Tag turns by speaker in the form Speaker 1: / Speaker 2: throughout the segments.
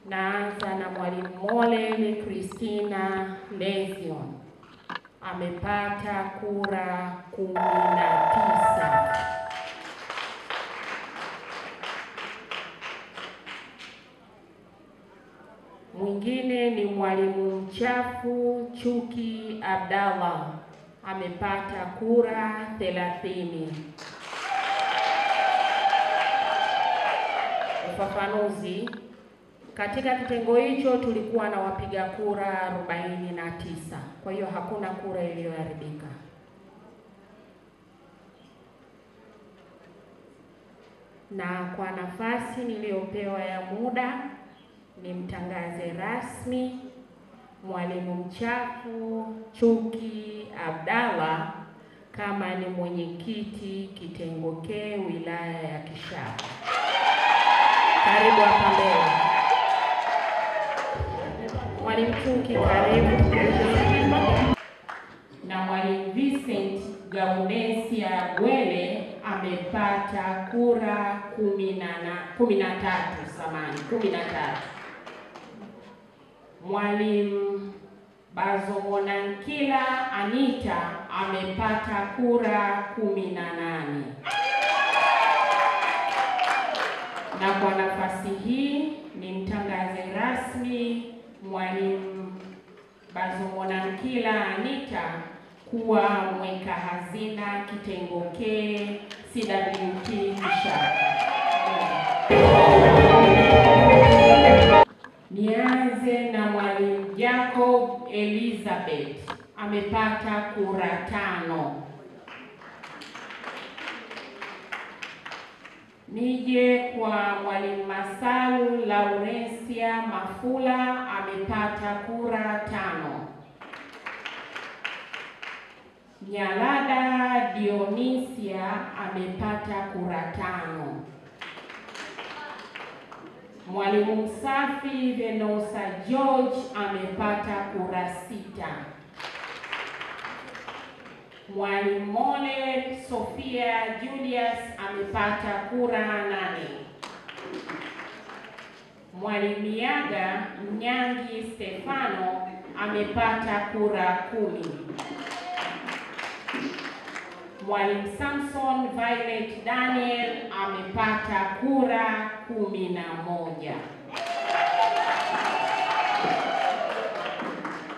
Speaker 1: Naanza na mwalimu Molel Christina Lesion, amepata kura 19. Mwingine ni mwalimu Mchafu Chuki Abdallah, amepata kura 30. Ufafanuzi: katika kitengo hicho tulikuwa na wapiga kura 49, kwa hiyo hakuna kura iliyoharibika. Na kwa nafasi niliyopewa ya muda, nimtangaze rasmi mwalimu Mchafu Chuki Abdallah kama ni mwenyekiti kitengo K wilaya ya Kishapu. Karibu hapa mbele. Mwalimu Chuki, karibu. Na mwalimu Vincent Gaudensia Gwele amepata kura 13. Mwalimu Bazomonankila Anita amepata kura 18. Na kwa nafasi hii nimtangaze rasmi mwalimu Bazomonankila Anita kuwa mweka hazina kitengo K CWT Kishapu. Nianze na mwalimu Jacob Elizabeth, amepata kura 5. Nije kwa mwalimu Masalu Laurencia Mafula, amepata kura 5. Nyalada Dionisia amepata kura 5. Mwalimu Msafi Venosa George amepata kura 6. Mwalimu Molel Sofia Julius amepata kura 8. Mwalimu Miaga Mnyangi Stefano amepata kura 10. Mwalimu Samson Violet Daniel amepata kura 11.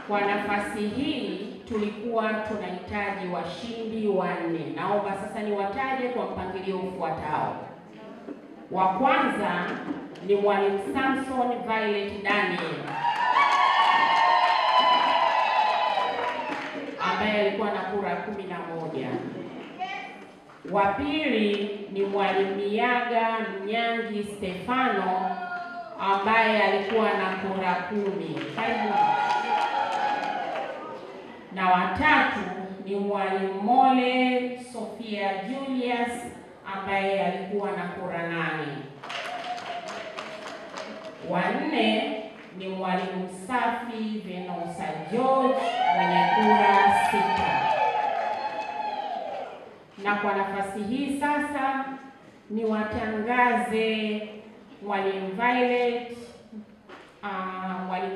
Speaker 1: Kwa nafasi hii tulikuwa tunahitaji washindi 4. Naomba sasa niwataje kwa mpangilio ufuatao. Wa kwanza ni mwalimu Samson Violet Daniel ambaye alikuwa na kura 11. Wa pili ni mwalimu Miaga Mnyangi Stefano ambaye alikuwa na kura 10. Na watatu ni mwalimu Molel Sofia Julius ambaye alikuwa na kura 8. Wa 4 ni mwalimu Safi Venosa George mwenye kura 6. Na kwa nafasi hii sasa ni watangaze mwalimu Violet, mwalimu